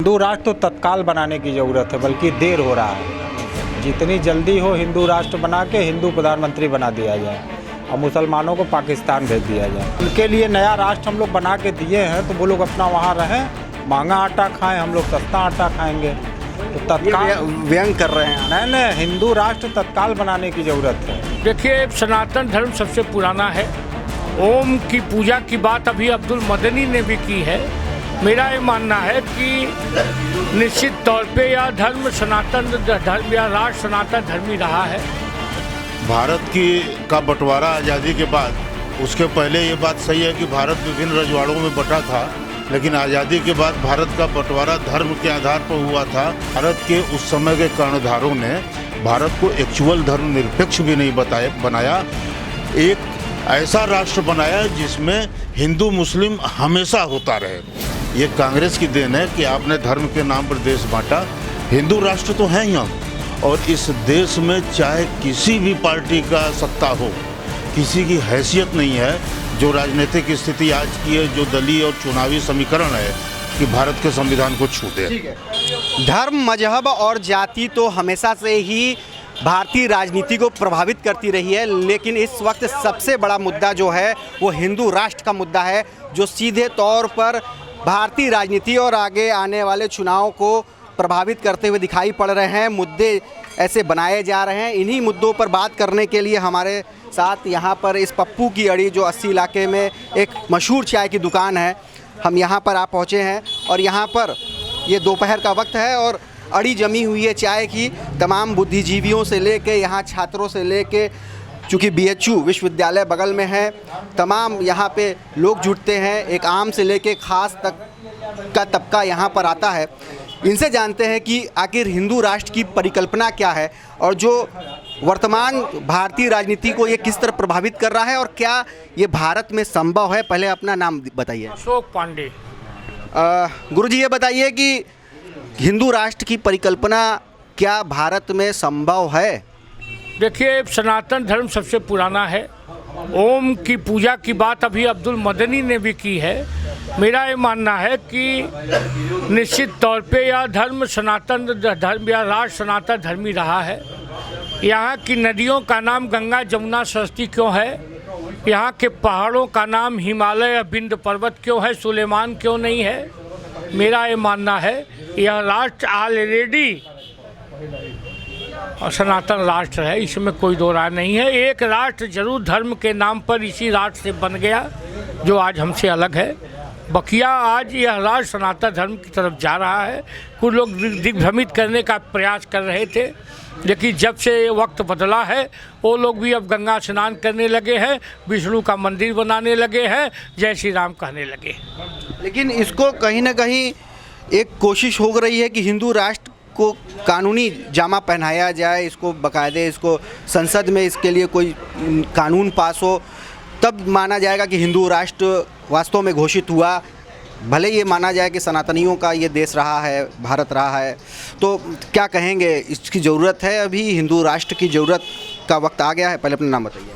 हिंदू राष्ट्र तो तत्काल बनाने की ज़रूरत है, बल्कि देर हो रहा है। जितनी जल्दी हो हिंदू राष्ट्र बना के हिंदू प्रधानमंत्री बना दिया जाए और मुसलमानों को पाकिस्तान भेज दिया जाए। उनके लिए नया राष्ट्र हम लोग बना के दिए हैं, तो वो लोग अपना वहाँ रहें, महंगा आटा खाएं, हम लोग सस्ता आटा खाएंगे। तो तत्काल व्यंग कर रहे हैं। नहीं, हिंदू राष्ट्र तत्काल बनाने की ज़रूरत है। देखिए, सनातन धर्म सबसे पुराना है। ओम की पूजा की बात अभी अब्दुल मदनी ने भी की है। मेरा ये मानना है कि निश्चित तौर पे यह धर्म सनातन धर्म या राष्ट्र सनातन धर्म ही रहा है। भारत का बंटवारा आज़ादी के बाद, उसके पहले ये बात सही है कि भारत विभिन्न रजवाड़ों में बटा था, लेकिन आज़ादी के बाद भारत का बंटवारा धर्म के आधार पर हुआ था। भारत के उस समय के कर्णधारों ने भारत को एक्चुअल धर्मनिरपेक्ष भी नहीं बनाया, एक ऐसा राष्ट्र बनाया जिसमें हिंदू मुस्लिम हमेशा होता रहे। ये कांग्रेस की देन है कि आपने धर्म के नाम पर देश बांटा। हिंदू राष्ट्र तो हैं ही हम, और इस देश में चाहे किसी भी पार्टी का सत्ता हो, किसी की हैसियत नहीं है जो राजनीतिक स्थिति आज की है, जो दलीय और चुनावी समीकरण है, कि भारत के संविधान को छू दे। धर्म, मजहब और जाति तो हमेशा से ही भारतीय राजनीति को प्रभावित करती रही है, लेकिन इस वक्त सबसे बड़ा मुद्दा जो है वो हिंदू राष्ट्र का मुद्दा है, जो सीधे तौर पर भारतीय राजनीति और आगे आने वाले चुनाव को प्रभावित करते हुए दिखाई पड़ रहे हैं। मुद्दे ऐसे बनाए जा रहे हैं। इन्हीं मुद्दों पर बात करने के लिए हमारे साथ यहाँ पर इस पप्पू की अड़ी, जो 80 इलाके में एक मशहूर चाय की दुकान है, हम यहाँ पर आप पहुँचे हैं। और यहाँ पर ये दोपहर का वक्त है और अड़ी जमी हुई है चाय की। तमाम बुद्धिजीवियों से लेके यहाँ छात्रों से लेके, चूँकि BHU विश्वविद्यालय बगल में है, तमाम यहाँ पे लोग जुटते हैं। एक आम से लेके ख़ास तक का तबका यहाँ पर आता है। इनसे जानते हैं कि आखिर हिंदू राष्ट्र की परिकल्पना क्या है और जो वर्तमान भारतीय राजनीति को ये किस तरह प्रभावित कर रहा है, और क्या ये भारत में संभव है। पहले अपना नाम बताइए। अशोक पांडे। गुरुजी, ये बताइए कि हिंदू राष्ट्र की परिकल्पना क्या भारत में संभव है। देखिए, सनातन धर्म सबसे पुराना है। ओम की पूजा की बात अभी अब्दुल मदनी ने भी की है। मेरा ये मानना है कि निश्चित तौर पे यह धर्म सनातन धर्म या राष्ट्र सनातन धर्म ही रहा है। यहाँ की नदियों का नाम गंगा, जमुना, सरस्वती क्यों है? यहाँ के पहाड़ों का नाम हिमालय या विंध्य पर्वत क्यों है, सुलेमान क्यों नहीं है? मेरा ये मानना है यह राष्ट्र ऑलरेडी सनातन राष्ट्र है, इसमें कोई दो राय नहीं है। एक राष्ट्र जरूर धर्म के नाम पर इसी राष्ट्र से बन गया जो आज हमसे अलग है। बकिया आज यह राष्ट्र सनातन धर्म की तरफ जा रहा है। कुछ लोग दिग्भ्रमित करने का प्रयास कर रहे थे, लेकिन जब से वक्त बदला है वो लोग भी अब गंगा स्नान करने लगे हैं, विष्णु का मंदिर बनाने लगे हैं, जय श्री राम कहने लगे। लेकिन इसको कहीं ना कहीं एक कोशिश हो रही है कि हिंदू राष्ट्र को कानूनी जामा पहनाया जाए, इसको बाकायदे, इसको संसद में इसके लिए कोई कानून पास हो, तब माना जाएगा कि हिंदू राष्ट्र वास्तव में घोषित हुआ। भले ये माना जाए कि सनातनियों का ये देश रहा है, भारत रहा है। तो क्या कहेंगे, इसकी ज़रूरत है अभी, हिंदू राष्ट्र की ज़रूरत का वक्त आ गया है? पहले अपना नाम बताइए।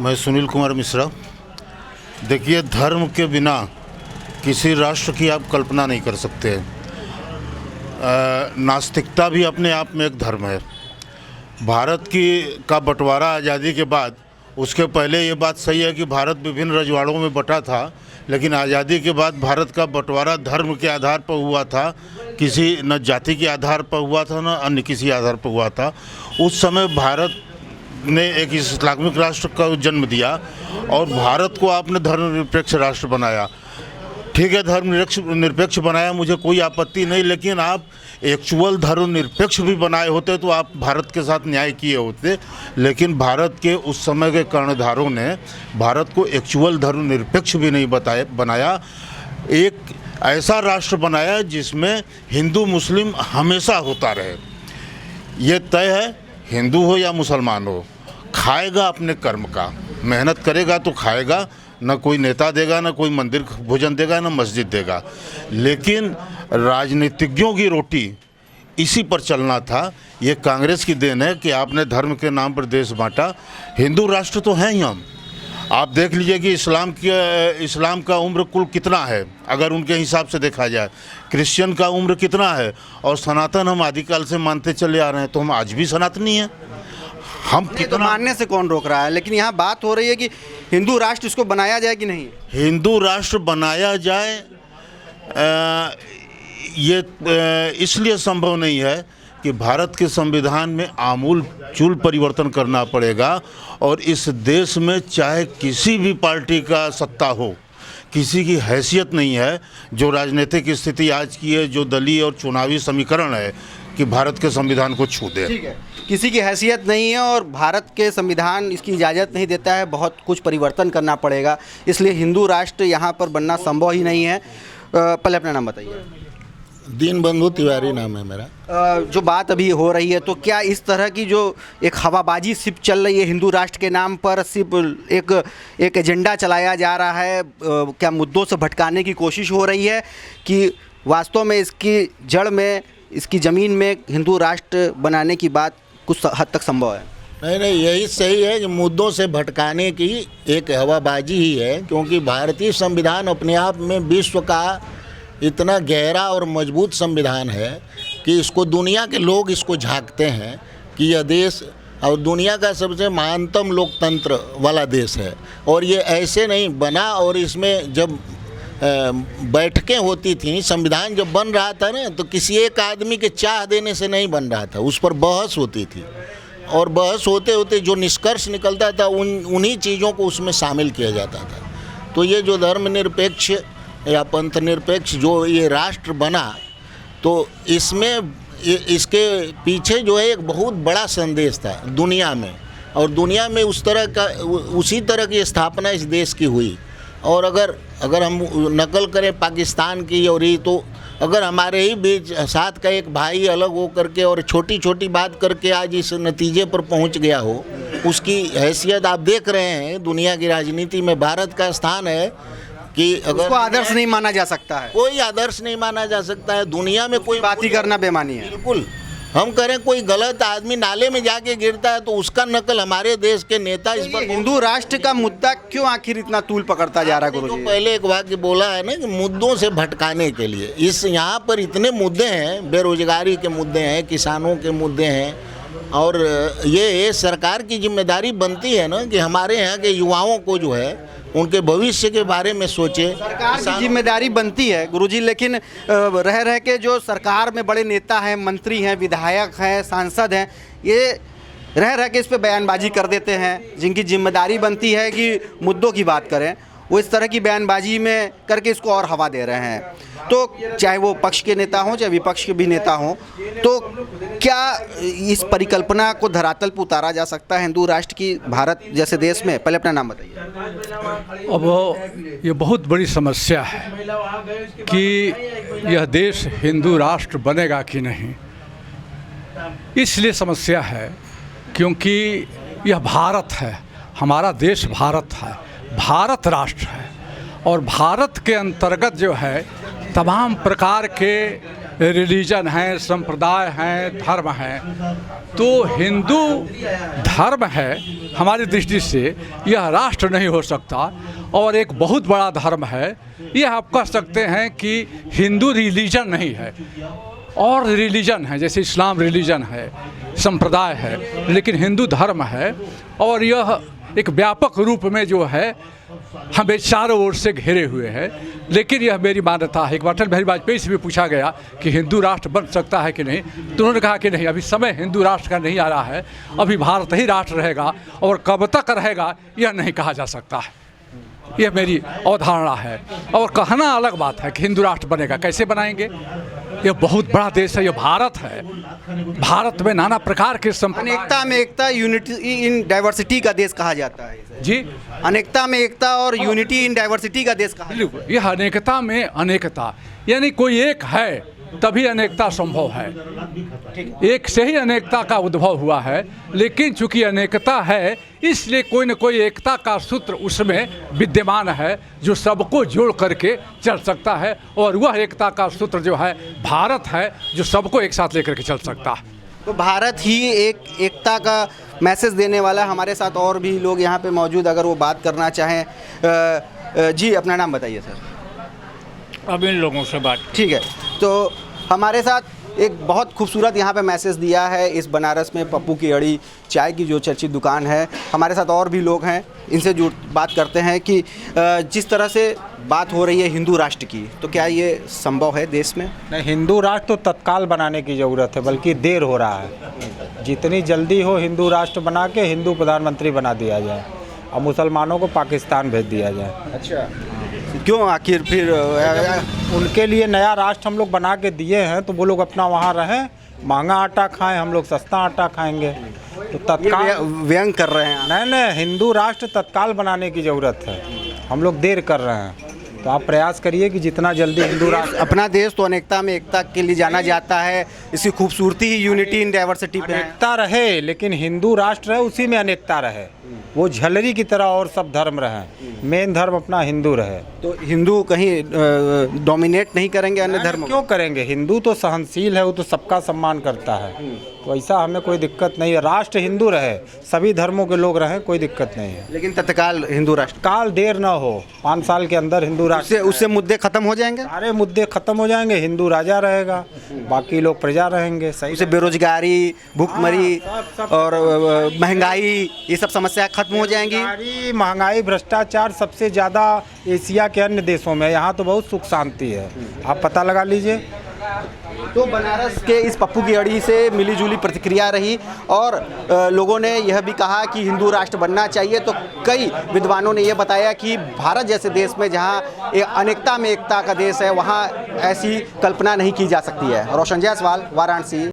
मैं सुनील कुमार मिश्रा। देखिए, धर्म के बिना किसी राष्ट्र की आप कल्पना नहीं कर सकते। नास्तिकता भी अपने आप में एक धर्म है। भारत का बंटवारा आज़ादी के बाद, उसके पहले ये बात सही है कि भारत विभिन्न रजवाड़ों में बटा था, लेकिन आज़ादी के बाद भारत का बंटवारा धर्म के आधार पर हुआ था। किसी न जाति के आधार पर हुआ था, न अन्य किसी आधार पर हुआ था। उस समय भारत ने एक इस्लामिक राष्ट्र का जन्म दिया और भारत को आपने धर्मनिरपेक्ष राष्ट्र बनाया। ठीक है, धर्मनिरपेक्ष बनाया, मुझे कोई आपत्ति नहीं, लेकिन आप एक्चुअल धर्मनिरपेक्ष भी बनाए होते तो आप भारत के साथ न्याय किए होते। लेकिन भारत के उस समय के कर्णधारों ने भारत को एक्चुअल धर्मनिरपेक्ष भी नहीं बनाया, एक ऐसा राष्ट्र बनाया जिसमें हिंदू मुस्लिम हमेशा होता रहे। ये तय है, हिंदू हो या मुसलमान हो, खाएगा अपने कर्म का, मेहनत करेगा तो खाएगा। न कोई नेता देगा, न कोई मंदिर भोजन देगा, न मस्जिद देगा। लेकिन राजनीतिज्ञों की रोटी इसी पर चलना था। ये कांग्रेस की देन है कि आपने धर्म के नाम पर देश बांटा। हिंदू राष्ट्र तो हैं ही हम, आप देख लीजिए कि इस्लाम का उम्र कुल कितना है, अगर उनके हिसाब से देखा जाए। क्रिश्चियन का उम्र कितना है, और सनातन हम आदिकाल से मानते चले आ रहे हैं, तो हम आज भी सनातनी हैं। हम ये तो कितना मानने से कौन रोक रहा है, लेकिन यहाँ बात हो रही है कि हिंदू राष्ट्र इसको बनाया जाए कि नहीं। हिंदू राष्ट्र बनाया जाए, ये इसलिए संभव नहीं है कि भारत के संविधान में आमूल चूल परिवर्तन करना पड़ेगा, और इस देश में चाहे किसी भी पार्टी का सत्ता हो, किसी की हैसियत नहीं है जो राजनीतिक स्थिति आज की है, जो दलीय और चुनावी समीकरण है, कि भारत के संविधान को छू दे। ठीक है, किसी की हैसियत नहीं है और भारत के संविधान इसकी इजाज़त नहीं देता है, बहुत कुछ परिवर्तन करना पड़ेगा, इसलिए हिंदू राष्ट्र यहाँ पर बनना संभव ही नहीं है। पहले अपना नाम बताइए। दीनबंधु तिवारी नाम है मेरा। जो बात अभी हो रही है, तो क्या इस तरह की जो एक हवाबाजी सिर्फ चल रही है हिंदू राष्ट्र के नाम पर, सिर्फ एक एजेंडा चलाया जा रहा है, क्या मुद्दों से भटकाने की कोशिश हो रही है, कि वास्तव में इसकी जड़ में, इसकी ज़मीन में हिंदू राष्ट्र बनाने की बात कुछ हद तक संभव है? नहीं, यही सही है कि मुद्दों से भटकाने की एक हवाबाजी ही है, क्योंकि भारतीय संविधान अपने आप में विश्व का इतना गहरा और मजबूत संविधान है कि इसको दुनिया के लोग इसको झांकते हैं कि यह देश और दुनिया का सबसे महानतम लोकतंत्र वाला देश है। और ये ऐसे नहीं बना, और इसमें जब बैठकें होती थी, संविधान जब बन रहा था ना, तो किसी एक आदमी के चाह देने से नहीं बन रहा था, उस पर बहस होती थी, और बहस होते होते जो निष्कर्ष निकलता था उन्हीं चीज़ों को उसमें शामिल किया जाता था। तो ये जो धर्मनिरपेक्ष या पंथ निरपेक्ष जो ये राष्ट्र बना, तो इसमें इसके पीछे जो है एक बहुत बड़ा संदेश था दुनिया में, और दुनिया में उसी तरह की स्थापना इस देश की हुई। और अगर हम नकल करें पाकिस्तान की, और ये तो अगर हमारे ही बीच साथ का एक भाई अलग हो करके और छोटी छोटी बात करके आज इस नतीजे पर पहुंच गया हो, उसकी हैसियत आप देख रहे हैं। दुनिया की राजनीति में भारत का स्थान है कि अगर उसको आदर्श नहीं माना जा सकता है, कोई आदर्श नहीं माना जा सकता है दुनिया में, कोई बात ही करना बेमानी है। बिल्कुल। हम करें कोई गलत आदमी नाले में जाके गिरता है तो उसका नकल हमारे देश के नेता इस पर। हिंदू राष्ट्र का मुद्दा क्यों आखिर इतना तूल पकड़ता जा रहा है गुरुजी? पहले एक वाक्य बोला है ना कि मुद्दों से भटकाने के लिए, इस यहाँ पर इतने मुद्दे हैं, बेरोजगारी के मुद्दे हैं, किसानों के मुद्दे हैं, और ये सरकार की जिम्मेदारी बनती है ना कि हमारे यहाँ के युवाओं को जो है उनके भविष्य के बारे में सोचे। सरकार की जिम्मेदारी बनती है गुरुजी, लेकिन रह के जो सरकार में बड़े नेता हैं, मंत्री हैं, विधायक हैं, सांसद हैं, ये रह के इस पे बयानबाजी कर देते हैं, जिनकी जिम्मेदारी बनती है कि मुद्दों की बात करें, वो इस तरह की बयानबाजी में करके इसको और हवा दे रहे हैं। तो चाहे वो पक्ष के नेता हों चाहे विपक्ष के भी नेता हों, तो क्या इस परिकल्पना को धरातल पर उतारा जा सकता है हिंदू राष्ट्र की भारत जैसे देश में? पहले अपना नाम बताइए। अब ये बहुत बड़ी समस्या है कि यह देश हिंदू राष्ट्र बनेगा कि नहीं। इसलिए समस्या है क्योंकि यह भारत है, हमारा देश भारत है, भारत राष्ट्र है, और भारत के अंतर्गत जो है तमाम प्रकार के रिलीजन हैं, संप्रदाय हैं, धर्म हैं। तो हिंदू धर्म है हमारी दृष्टि से यह राष्ट्र नहीं हो सकता, और एक बहुत बड़ा धर्म है। यह आप कह सकते हैं कि हिंदू रिलीजन नहीं है, और रिलीजन है जैसे इस्लाम रिलीजन है, संप्रदाय है, लेकिन हिंदू धर्म है, और यह एक व्यापक रूप में जो है हमें चारों ओर से घेरे हुए है। लेकिन यह मेरी मान्यता है। एक बार अटल बिहारी वाजपेयी से भी पूछा गया कि हिंदू राष्ट्र बन सकता है कि नहीं, तो उन्होंने कहा कि नहीं, अभी समय हिंदू राष्ट्र का नहीं आ रहा है, अभी भारत ही राष्ट्र रहेगा, और कब तक रहेगा यह नहीं कहा जा सकता है। यह मेरी अवधारणा है। और कहना अलग बात है कि हिंदू राष्ट्र बनेगा, कैसे बनाएंगे? यह बहुत बड़ा देश है, यह भारत है, भारत में नाना प्रकार के अनेकता में एकता, यूनिटी इन डाइवर्सिटी का देश कहा जाता है जी, अनेकता में एकता और यूनिटी इन डाइवर्सिटी का देश कहा जाता है। यह अनेकता में अनेकता, यानी कोई एक है तभी अनेकता संभव है। एक से ही अनेकता का उद्भव हुआ है, लेकिन चूंकि अनेकता है इसलिए कोई न कोई एकता का सूत्र उसमें विद्यमान है जो सबको जोड़ करके चल सकता है, और वह एकता का सूत्र जो है भारत है जो सबको एक साथ लेकर के चल सकता है। तो भारत ही एक एकता का मैसेज देने वाला है। हमारे साथ और भी लोग यहाँ पे मौजूद, अगर वो बात करना चाहें। जी अपना नाम बताइए सर। अब इन लोगों से बात ठीक है, तो हमारे साथ एक बहुत खूबसूरत यहाँ पे मैसेज दिया है इस बनारस में पप्पू की अड़ी चाय की जो चर्चित दुकान है। हमारे साथ और भी लोग हैं, इनसे बात करते हैं कि जिस तरह से बात हो रही है हिंदू राष्ट्र की, तो क्या ये संभव है देश में? नहीं, हिंदू राष्ट्र तो तत्काल बनाने की ज़रूरत है, बल्कि देर हो रहा है। जितनी जल्दी हो हिंदू राष्ट्र बना के हिंदू प्रधानमंत्री बना दिया जाए और मुसलमानों को पाकिस्तान भेज दिया जाए। अच्छा, क्यों आखिर फिर उनके लिए नया राष्ट्र हम लोग बना के दिए हैं, तो वो लोग अपना वहाँ रहें, महंगा आटा खाएं, हम लोग सस्ता आटा खाएंगे। तो तत्काल व्यंग कर रहे हैं। नहीं, हिंदू राष्ट्र तत्काल बनाने की ज़रूरत है, हम लोग देर कर रहे हैं। तो आप प्रयास करिए कि जितना जल्दी हिंदू राष्ट्र। अपना देश तो अनेकता में एकता के लिए जाना जाता है, इसकी खूबसूरती ही यूनिटी इन डाइवर्सिटी पे है। अनेकता रहे, लेकिन हिंदू राष्ट्र है उसी में अनेकता रहे, वो झलरी की तरह और सब धर्म रहे, मेन धर्म अपना हिंदू रहे। तो हिंदू कहीं डोमिनेट नहीं करेंगे अन्य धर्म? क्यों करेंगे? हिंदू तो सहनशील है, वो तो सबका सम्मान करता है, तो ऐसा हमें कोई दिक्कत नहीं है। राष्ट्र हिंदू रहे, सभी धर्मों के लोग रहें, कोई दिक्कत नहीं है। लेकिन तत्काल हिंदू राष्ट्र, काल देर ना हो, 5 साल के अंदर हिंदू राष्ट्र, उससे मुद्दे खत्म हो जाएंगे, सारे मुद्दे खत्म हो जाएंगे। हिंदू राजा रहेगा, बाकी लोग प्रजा रहेंगे। सही उससे बेरोजगारी, भूखमरी और महंगाई, ये सब समस्या खत्म हो जाएंगी। महंगाई, भ्रष्टाचार सबसे ज़्यादा एशिया के अन्य देशों में, यहाँ तो बहुत सुख शांति है, आप पता लगा लीजिए। तो बनारस के इस पप्पू की अड़ी से मिलीजुली प्रतिक्रिया रही और लोगों ने यह भी कहा कि हिंदू राष्ट्र बनना चाहिए। तो कई विद्वानों ने यह बताया कि भारत जैसे देश में जहां एक अनेकता में एकता का देश है, वहां ऐसी कल्पना नहीं की जा सकती है। रोशन जायसवाल, वाराणसी।